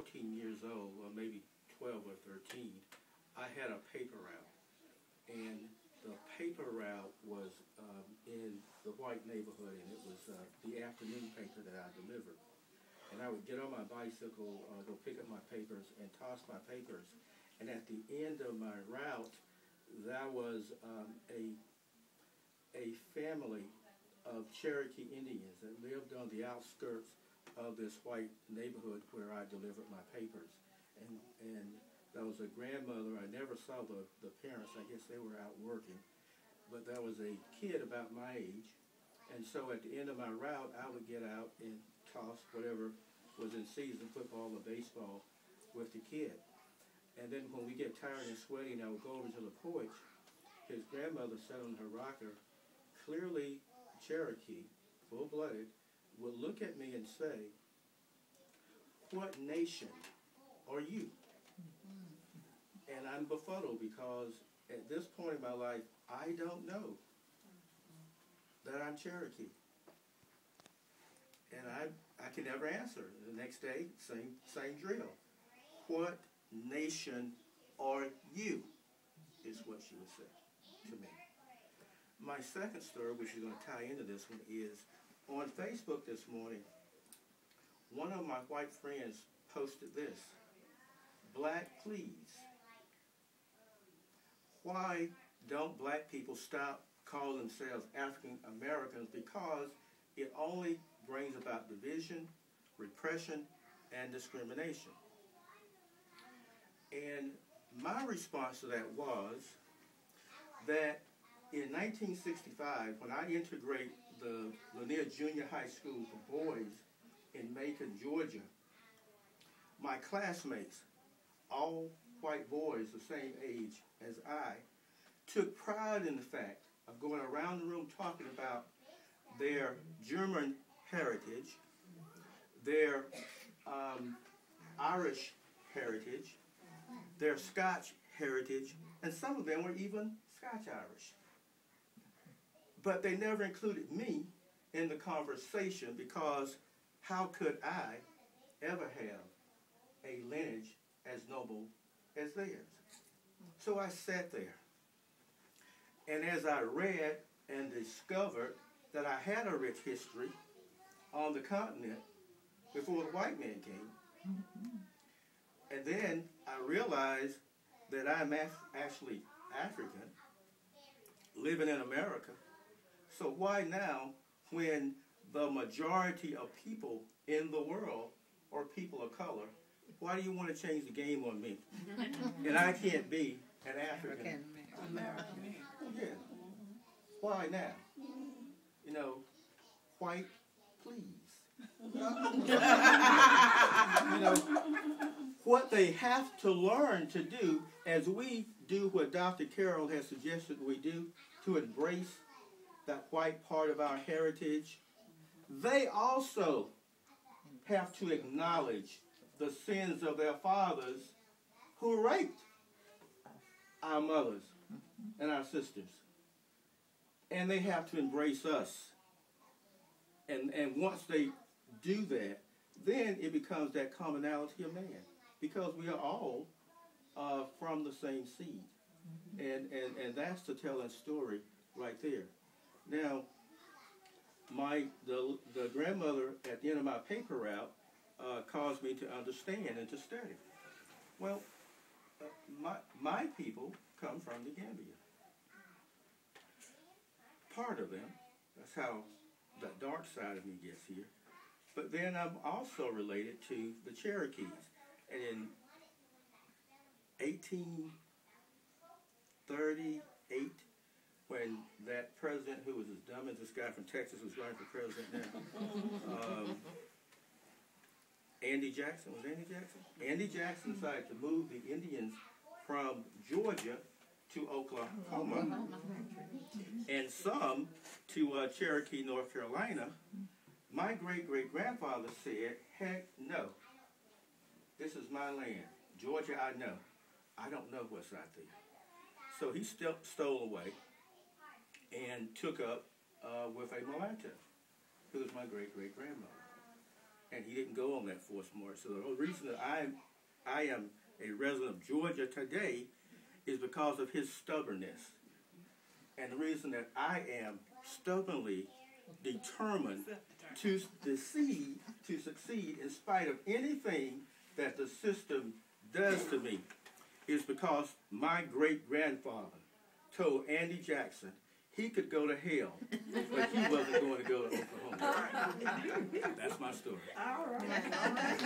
14 years old, or maybe 12 or 13, I had a paper route. And the paper route was in the white neighborhood, and it was the afternoon paper that I delivered. And I would get on my bicycle, go pick up my papers, and toss my papers. And at the end of my route, there was a family of Cherokee Indians that lived on the outskirts of this white neighborhood where I delivered my papers. And there was a grandmother. I never saw the parents. I guess they were out working. But there was a kid about my age. And so at the end of my route, I would get out and toss whatever was in season, football or baseball, with the kid. And then when we get tired and sweaty, I would go over to the porch. His grandmother sat on her rocker, clearly Cherokee, full-blooded, would look at me and say, "What nation are you?" And I'm befuddled because at this point in my life, I don't know that I'm Cherokee. And I can never answer. The next day, same drill. What nation are you? Is what she would say to me. My second story, which is going to tie into this one, is on Facebook this morning, one of my white friends posted this: "Black, please. Why don't black people stop calling themselves African Americans? Because it only brings about division, repression, and discrimination." And my response to that was that in 1965, when I integrated the Lanier Junior High School for boys in Macon, Georgia, my classmates, all white boys the same age as I, took pride in the fact of going around the room talking about their German heritage, their Irish heritage, their Scotch heritage, and some of them were even Scotch-Irish. But they never included me in the conversation because how could I ever have a lineage as noble as theirs? So I sat there. And as I read and discovered that I had a rich history on the continent before the white man came, and then I realized that I'm actually African, living in America. So why now, when the majority of people in the world are people of color, why do you want to change the game on me? And I can't be an African American. Yeah. Why now? You know, white, please. You know, what they have to learn to do, as we do what Dr. Carroll has suggested we do, to embrace that white part of our heritage, they also have to acknowledge the sins of their fathers who raped our mothers and our sisters. And they have to embrace us. And once they do that, then it becomes that commonality of man. Because we are all from the same seed. And that's the telling story right there. Now, the grandmother at the end of my paper route caused me to understand and to study. Well, my people come from the Gambia. Part of them. That's how the dark side of me gets here. But then I'm also related to the Cherokees. And in 1838, when that president who was as dumb as this guy from Texas was running for president now, Andy Jackson, was Andy Jackson? Andy Jackson decided to move the Indians from Georgia to Oklahoma and some to Cherokee, North Carolina. My great-great-grandfather said, heck no, this is my land. Georgia, I know. I don't know what's out there. So he stole away and took up with a mulatto, who was my great-great-grandmother. and he didn't go on that forced march. So the whole reason that I am a resident of Georgia today is because of his stubbornness. And the reason that I am stubbornly determined to succeed in spite of anything that the system does to me is because my great-grandfather told Andy Jackson he could go to hell, but he wasn't going to go to Oklahoma. That's my story. All right.